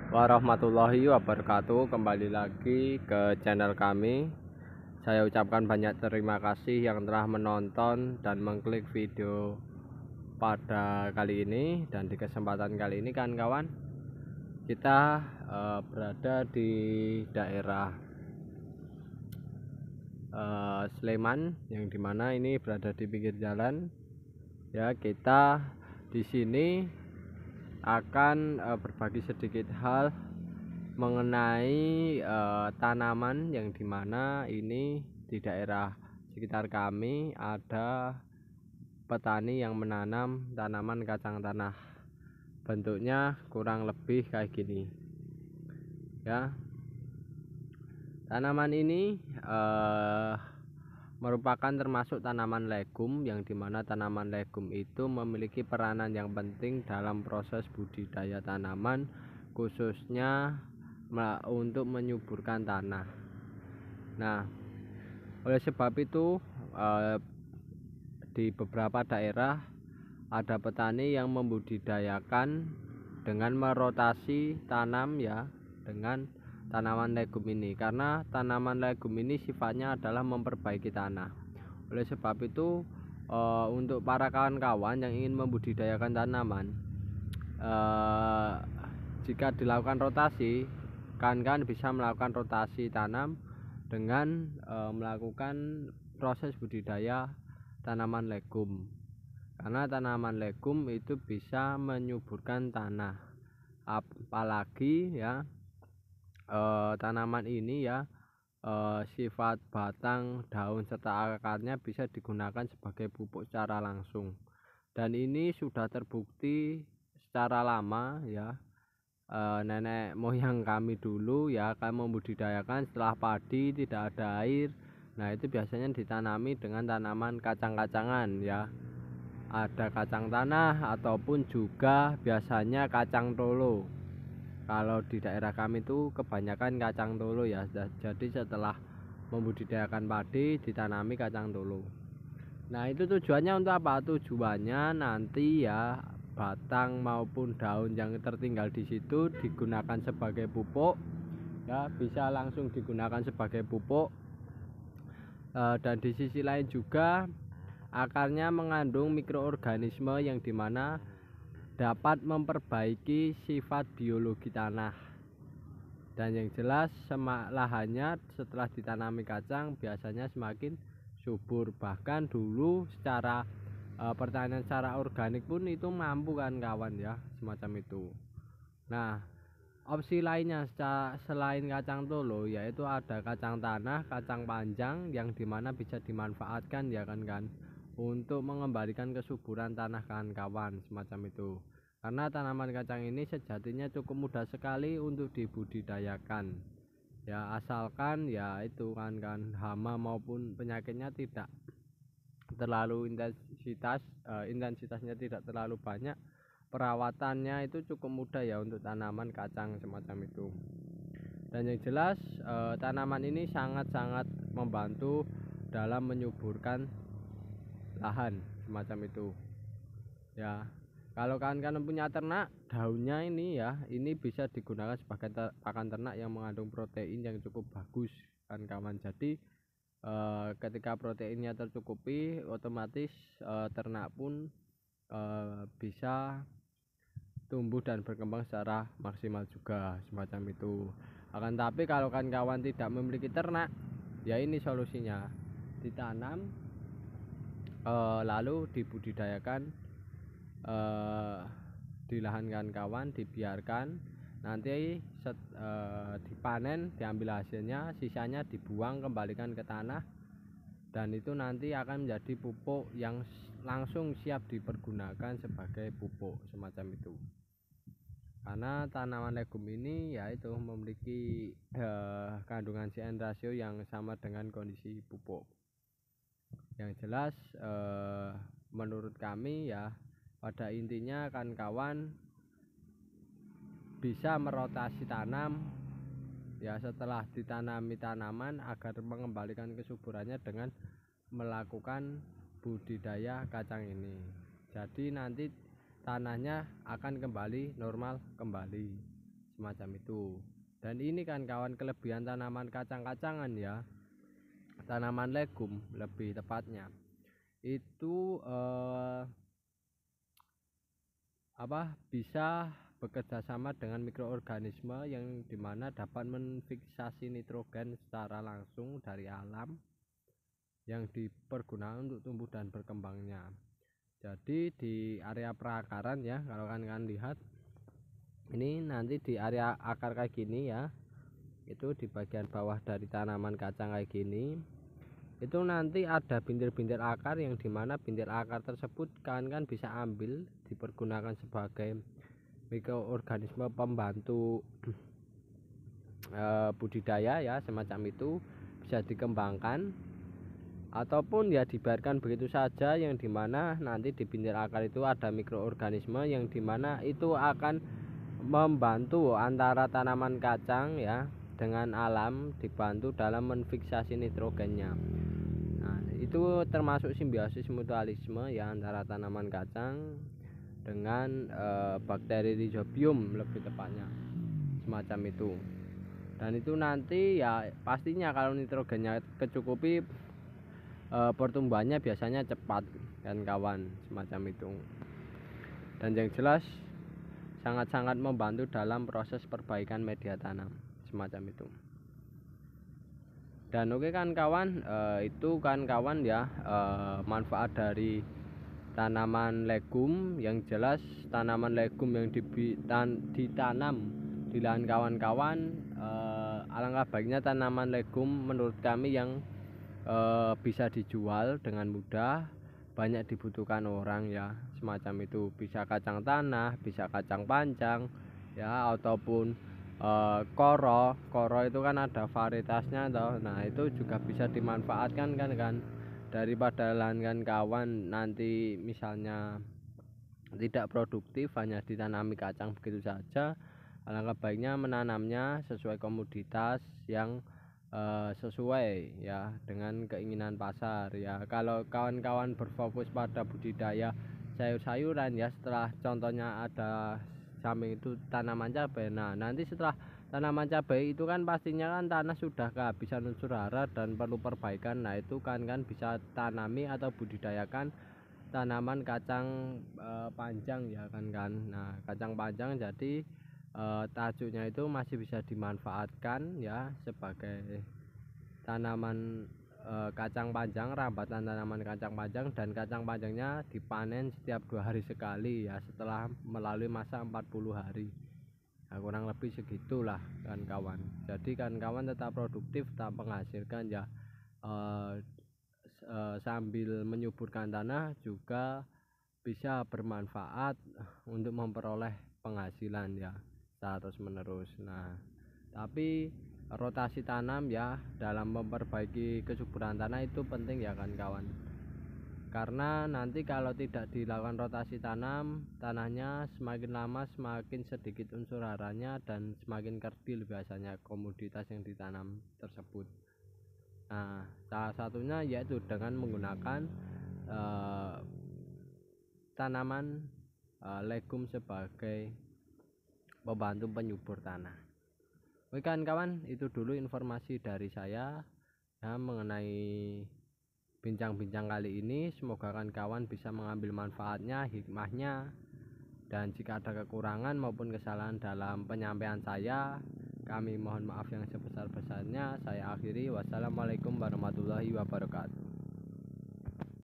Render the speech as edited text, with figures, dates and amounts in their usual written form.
warahmatullahi wabarakatuh. Kembali lagi ke channel kami. Saya ucapkan banyak terima kasih yang telah menonton dan mengklik video pada kali ini. Dan di kesempatan kali ini kawan-kawan, kita berada di daerah Sleman, yang dimana ini berada di pinggir jalan. Ya, kita di sini akan berbagi sedikit hal mengenai tanaman, yang dimana ini di daerah sekitar kami ada petani yang menanam tanaman kacang tanah. Bentuknya kurang lebih kayak gini ya. Tanaman ini merupakan termasuk tanaman legum, yang dimana tanaman legum itu memiliki peranan yang penting dalam proses budidaya tanaman, khususnya untuk menyuburkan tanah. Nah, oleh sebab itu di beberapa daerah ada petani yang membudidayakan dengan merotasi tanam ya dengan tanaman legum ini, karena tanaman legum ini sifatnya adalah memperbaiki tanah. Oleh sebab itu untuk para kawan-kawan yang ingin membudidayakan tanaman, jika dilakukan rotasi, kawan-kawan bisa melakukan rotasi tanam dengan melakukan proses budidaya tanaman legum, karena tanaman legum itu bisa menyuburkan tanah. Apalagi ya tanaman ini ya sifat batang, daun serta akarnya bisa digunakan sebagai pupuk secara langsung, dan ini sudah terbukti secara lama ya. Nenek moyang kami dulu ya akan membudidayakan setelah padi tidak ada air. Nah, itu biasanya ditanami dengan tanaman kacang-kacangan ya. Ada kacang tanah ataupun juga biasanya kacang tolo. Kalau di daerah kami itu kebanyakan kacang tolo ya. Jadi setelah membudidayakan padi ditanami kacang tolo. Nah, itu tujuannya untuk apa? Tujuannya nanti ya batang maupun daun yang tertinggal di situ digunakan sebagai pupuk ya, bisa langsung digunakan sebagai pupuk. Dan di sisi lain juga akarnya mengandung mikroorganisme yang dimana dapat memperbaiki sifat biologi tanah. Dan yang jelas semak lahannya setelah ditanami kacang biasanya semakin subur. Bahkan dulu secara pertanian secara organik pun itu mampu kan kawan ya, semacam itu. Nah, opsi lainnya selain kacang tolo yaitu ada kacang tanah, kacang panjang, yang dimana bisa dimanfaatkan ya kan untuk mengembalikan kesuburan tanah kawan-kawan, semacam itu. Karena tanaman kacang ini sejatinya cukup mudah sekali untuk dibudidayakan ya, asalkan ya itu kan hama maupun penyakitnya tidak terlalu intensitasnya tidak terlalu banyak. Perawatannya itu cukup mudah ya untuk tanaman kacang semacam itu. Dan yang jelas tanaman ini sangat-sangat membantu dalam menyuburkan lahan semacam itu ya. Kalau kalian punya ternak, daunnya ini ya, ini bisa digunakan sebagai pakan ternak yang mengandung protein yang cukup bagus kan kawan. Jadi ketika proteinnya tercukupi, otomatis ternak pun bisa tumbuh dan berkembang secara maksimal juga, semacam itu. Akan tapi kalau kawan-kawan tidak memiliki ternak, ya ini solusinya, ditanam lalu dibudidayakan di lahan kawan-kawan, dibiarkan nanti dipanen, diambil hasilnya, sisanya dibuang kembalikan ke tanah, dan itu nanti akan menjadi pupuk yang langsung siap dipergunakan sebagai pupuk semacam itu. Karena tanaman legum ini yaitu memiliki kandungan CN rasio yang sama dengan kondisi pupuk. Yang jelas menurut kami ya, pada intinya kawan-kawan bisa merotasi tanam ya setelah ditanami tanaman agar mengembalikan kesuburannya dengan melakukan budidaya kacang ini. Jadi nanti tanahnya akan kembali normal kembali, semacam itu. Dan ini kan kawan kelebihan tanaman kacang-kacangan ya, tanaman legum lebih tepatnya itu bisa bekerja sama dengan mikroorganisme yang dimana dapat menfiksasi nitrogen secara langsung dari alam yang dipergunakan untuk tumbuh dan berkembangnya. Jadi di area perakaran ya, kalau kan lihat ini nanti di area akar kayak gini ya, itu di bagian bawah dari tanaman kacang kayak gini, itu nanti ada bintil-bintil akar yang dimana bintil akar tersebut kan bisa ambil dipergunakan sebagai mikroorganisme pembantu budidaya ya, semacam itu bisa dikembangkan ataupun ya dibiarkan begitu saja, yang dimana nanti di bintil akar itu ada mikroorganisme yang dimana itu akan membantu antara tanaman kacang ya dengan alam, dibantu dalam menfiksasi nitrogennya. Nah, itu termasuk simbiosis mutualisme ya antara tanaman kacang dengan bakteri Rhizobium lebih tepatnya, semacam itu. Dan itu nanti ya pastinya kalau nitrogennya kecukupi, pertumbuhannya biasanya cepat dan kawan, semacam itu. Dan yang jelas sangat-sangat membantu dalam proses perbaikan media tanam, semacam itu. Dan oke kan kawan, itu kan kawan ya manfaat dari tanaman legum. Yang jelas tanaman legum yang ditanam di lahan kawan-kawan, alangkah baiknya tanaman legum menurut kami yang bisa dijual dengan mudah, banyak dibutuhkan orang ya, semacam itu. Bisa kacang tanah, bisa kacang panjang ya, ataupun koro itu kan ada varietasnya toh. Nah itu juga bisa dimanfaatkan kan daripada lahan kawan nanti misalnya tidak produktif hanya ditanami kacang begitu saja. Alangkah baiknya menanamnya sesuai komoditas yang sesuai ya dengan keinginan pasar ya. Kalau kawan-kawan berfokus pada budidaya sayur-sayuran ya, setelah contohnya ada samping itu tanaman cabai. Nah nanti setelah tanaman cabai itu kan pastinya kan tanah sudah kehabisan unsur hara dan perlu perbaikan. Nah itu kan bisa tanami atau budidayakan tanaman kacang panjang ya kan. Nah kacang panjang jadi tajuknya itu masih bisa dimanfaatkan ya sebagai tanaman kacang panjang, rambatan tanaman kacang panjang, dan kacang panjangnya dipanen setiap 2 hari sekali ya setelah melalui masa 40 hari. Nah, kurang lebih segitulah kan kawan. Jadi kan kawan tetap produktif, tetap menghasilkan ya, sambil menyuburkan tanah juga bisa bermanfaat untuk memperoleh penghasilan ya terus menerus. Nah tapi rotasi tanam ya dalam memperbaiki kesuburan tanah itu penting ya kan kawan, karena nanti kalau tidak dilakukan rotasi tanam, tanahnya semakin lama semakin sedikit unsur haranya dan semakin kerdil biasanya komoditas yang ditanam tersebut. Nah salah satunya yaitu dengan menggunakan tanaman legum sebagai membantu penyubur tanah. Oke kan kawan, itu dulu informasi dari saya ya mengenai bincang-bincang kali ini. Semoga kawan bisa mengambil manfaatnya, hikmahnya, dan jika ada kekurangan maupun kesalahan dalam penyampaian saya, kami mohon maaf yang sebesar-besarnya. Saya akhiri, wassalamualaikum warahmatullahi wabarakatuh.